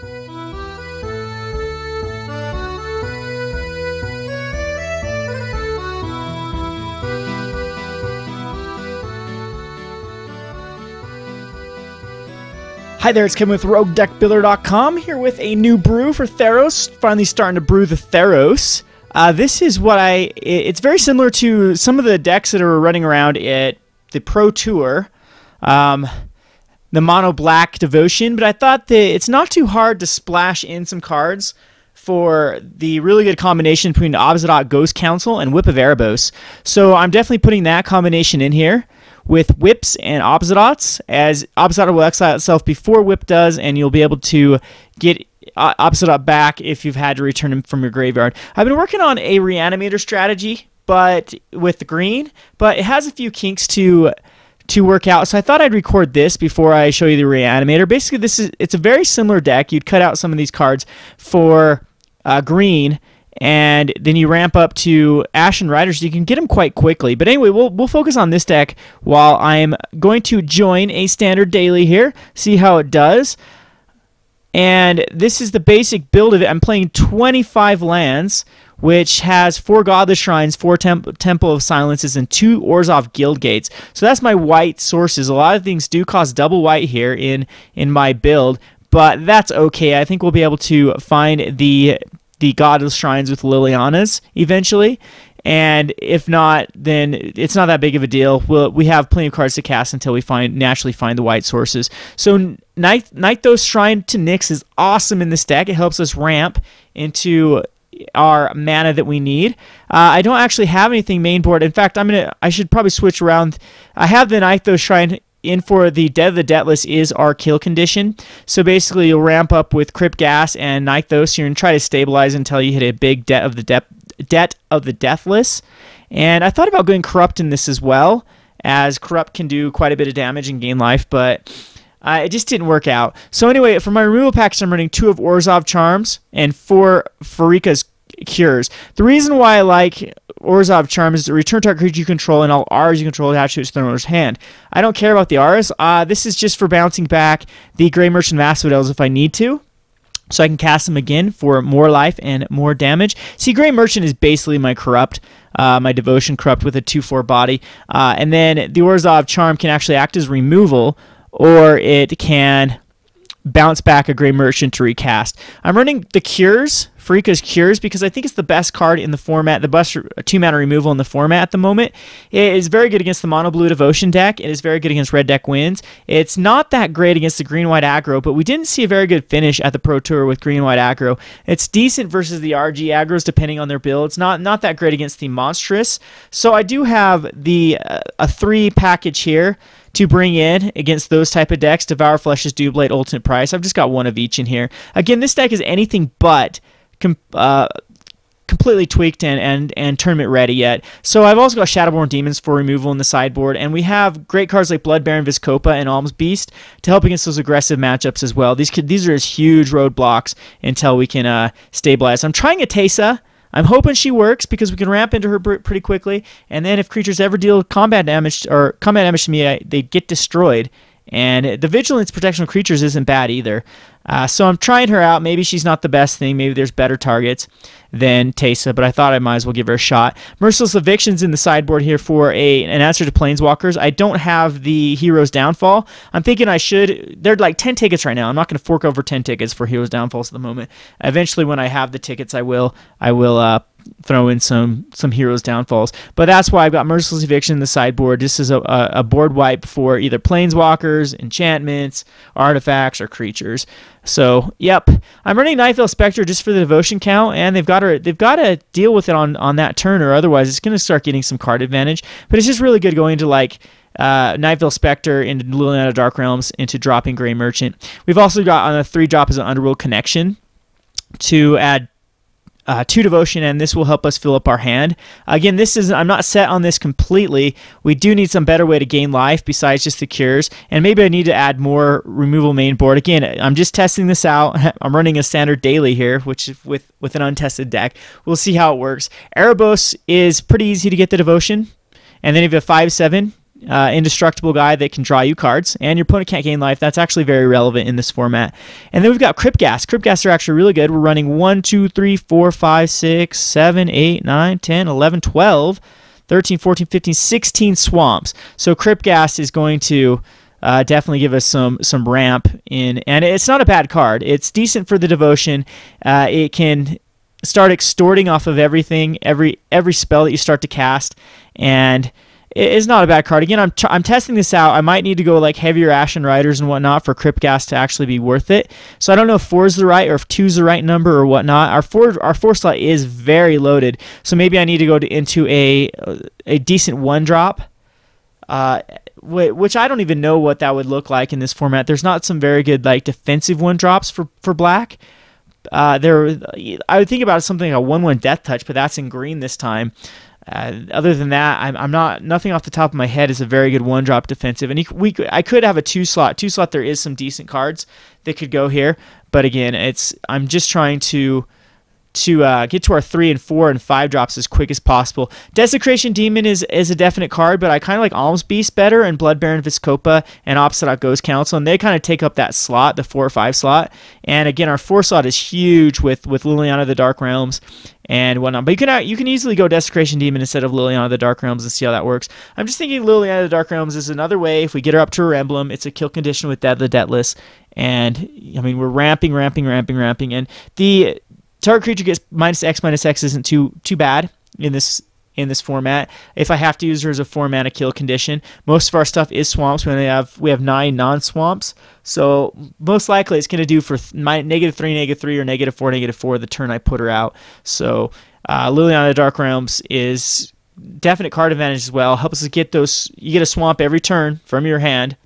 Hi there, it's Kevin with Roguedeckbuilder.com here with a new brew for Theros. Finally starting to brew the Theros. This is what it's very similar to some of the decks that are running around at the Pro Tour, the Mono Black Devotion, but I thought that it's not too hard to splash in some cards for the really good combination between Obsidian Ghost Council and Whip of Erebos. So I'm definitely putting that combination in here with Whips and Obsidots, as Obsidot will exile itself before Whip does, and you'll be able to get Obsidot back if you've had to return him from your graveyard. I've been working on a Reanimator strategy, but with the green, but it has a few kinks to work out, so I thought I'd record this before I show you the Reanimator. Basically, it's a very similar deck. You'd cut out some of these cards for green, and then you ramp up to Ashen Riders. You can get them quite quickly. But anyway, we'll focus on this deck while I'm going to join a standard daily here, see how it does. And this is the basic build of it. I'm playing 25 lands, which has 4 Godless Shrines, 4 Temple of Silences, and 2 Orzhov Guild Gates. So that's my white sources. A lot of things do cost double white here in my build, but that's okay. I think we'll be able to find the Godless Shrines with Liliana's eventually, and if not, then it's not that big of a deal. We have plenty of cards to cast until we naturally find the white sources. So Nykthos Shrine to Nyx is awesome in this deck. It helps us ramp into our mana that we need. I don't actually have anything main board. In fact, I should probably switch around. I have the Nykthos Shrine in for the Dead of the Deathless is our kill condition. So basically, you'll ramp up with Crypt Gas and Nykthos here and try to stabilize until you hit a big Debt of the Deathless. And I thought about going Corrupt in this as well, as Corrupt can do quite a bit of damage and gain life, but it just didn't work out. So anyway, for my removal package, I'm running 2 of Orzhov Charms and 4 Pharika's Cures. The reason why I like Orzhov Charms is to return target creature you control and all R's you control attached to its owner's hand. I don't care about the R's. This is just for bouncing back the Grey Merchant Vassal if I need to, so I can cast them again for more life and more damage. See, Grey Merchant is basically my Corrupt, my Devotion Corrupt with a 2/4 body. And then the Orzhov Charm can actually act as removal, or it can bounce back a Grey Merchant to recast. I'm running the Cures, Pharika's Cures, because I think it's the best card in the format, the best 2-mana removal in the format at the moment. It is very good against the Mono Blue Devotion deck. It is very good against Red Deck Wins. It's not that great against the Green-White aggro, but we didn't see a very good finish at the Pro Tour with Green-White aggro. It's decent versus the RG aggros depending on their build. It's not that great against the Monstrous. So I do have a 3 package here to bring in against those type of decks. Devour Flesh's Doublade, Ultimate Price. I've just got 1 of each in here. Again, this deck is anything but completely tweaked and tournament ready yet. So I've also got Shadowborn Demons for removal in the sideboard, and we have great cards like Blood Baron, Vizkopa, and Alms Beast to help against those aggressive matchups as well. These are just huge roadblocks until we can stabilize. I'm trying a Teysa. I'm hoping she works because we can ramp into her pretty quickly, and then if creatures ever deal combat damage to me, they get destroyed. And the Vigilance Protection of creatures isn't bad either. So I'm trying her out. Maybe she's not the best thing. Maybe there's better targets than Teysa, but I thought I might as well give her a shot. Merciless Eviction's in the sideboard here for an answer to Planeswalkers. I don't have the Hero's Downfall. I'm thinking I should. They're like 10 tickets right now. I'm not going to fork over 10 tickets for Hero's Downfalls at the moment. Eventually, when I have the tickets, I will throw in some Heroes Downfalls. But that's why I've got Merciless Eviction in the sideboard. This is a board wipe for either Planeswalkers, enchantments, artifacts, or creatures. So, yep. I'm running Nightveil Spectre just for the devotion count, and they've got to deal with it on that turn, or otherwise it's going to start getting some card advantage. But it's just really good going to like Nightveil Spectre into Liliana Dark Realms into dropping Grey Merchant. We've also got on a 3-drop as an Underworld Connection to add 2 devotion, and this will help us fill up our hand. Again, I'm not set on this completely. We do need some better way to gain life besides just the cures, and maybe I need to add more removal main board. Again, I'm just testing this out. I'm running a standard daily here, which is with an untested deck. We'll see how it works. Erebos is pretty easy to get the devotion, and then if you have 5/7, indestructible guy that can draw you cards, and your opponent can't gain life. That's actually very relevant in this format. And then we've got Crypt Gas. Crypt Gas are actually really good. We're running 1, 2, 3, 4, 5, 6, 7, 8, 9, 10, 11, 12, 13, 14, 15, 16 swamps. So Crypt Gas is going to definitely give us some ramp in, and it's not a bad card. It's decent for the devotion. It can start extorting off of everything, every spell that you start to cast, and it's not a bad card. Again, I'm testing this out. I might need to go like heavier Ashen Riders and whatnot for Crypt Gas to actually be worth it. So I don't know if 4 is the right or if 2 is the right number or whatnot. Our four slot is very loaded, so maybe I need to go into a decent 1-drop, which I don't even know what that would look like in this format. There's not some very good like defensive 1-drops for black. I would think about something like a 1/1 Death Touch, but that's in green this time. Other than that, nothing off the top of my head is a very good 1-drop defensive. And I could have a 2-slot. 2-slot, there is some decent cards that could go here, but again, I'm just trying to get to our 3 and 4 and 5 drops as quick as possible. Desecration Demon is a definite card, but I kind of like Alms Beast better, and Blood Baron Viscopa and Opposite Ghost Council, and they kind of take up that slot, the 4 or 5 slot. And again, our 4 slot is huge with Liliana of the Dark Realms and whatnot. But you can easily go Desecration Demon instead of Liliana of the Dark Realms and see how that works. I'm just thinking Liliana of the Dark Realms is another way. If we get her up to her emblem, it's a kill condition with Dead the Deathless, and I mean we're ramping, and the target creature gets -X/-X isn't too bad in this format. If I have to use her as a 4-mana kill condition, most of our stuff is swamps. We have 9 non-swamps, so most likely it's going to do for -3, -3, or -4, -4 the turn I put her out. So Liliana of the Dark Realms is definite card advantage as well. Helps us get those. You get a swamp every turn from your hand.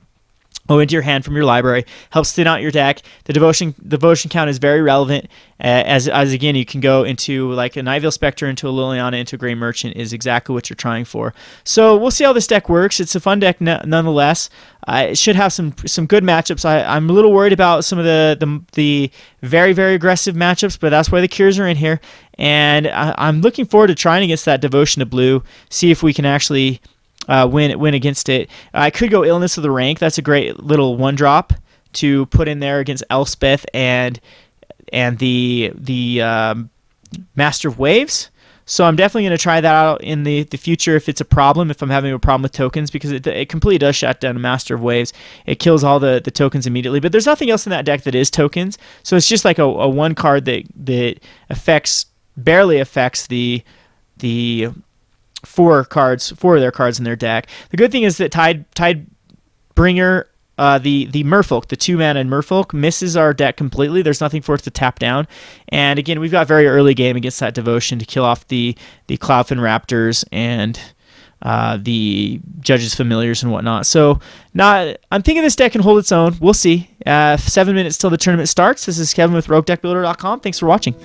Into your hand from your library, helps thin out your deck. The devotion count is very relevant, as again you can go into like a Nightveil Spectre, into a Liliana, into a Grey Merchant is exactly what you're trying for. So we'll see how this deck works. It's a fun deck nonetheless. It should have some good matchups. I'm a little worried about some of the very, very aggressive matchups, but that's why the cures are in here, and I'm looking forward to trying against that Devotion to Blue, see if we can actually win against it. I could go Illness of the Rank. That's a great little 1-drop to put in there against Elspeth and the Master of Waves. So I'm definitely going to try that out in the future if it's a problem, if I'm having a problem with tokens, because it completely does shut down a Master of Waves. It kills all the tokens immediately, but there's nothing else in that deck that is tokens. So it's just like a 1 card that barely affects the 4 of their cards in their deck. The good thing is that Tidebringer, the Merfolk, the 2-mana Merfolk, misses our deck completely. There's nothing for it to tap down. And again, we've got very early game against that Devotion to kill off the Cloudfin Raptors and the Judge's Familiars and whatnot. So I'm thinking this deck can hold its own. We'll see. 7 minutes till the tournament starts. This is Kevin with Roguedeckbuilder.com. Thanks for watching.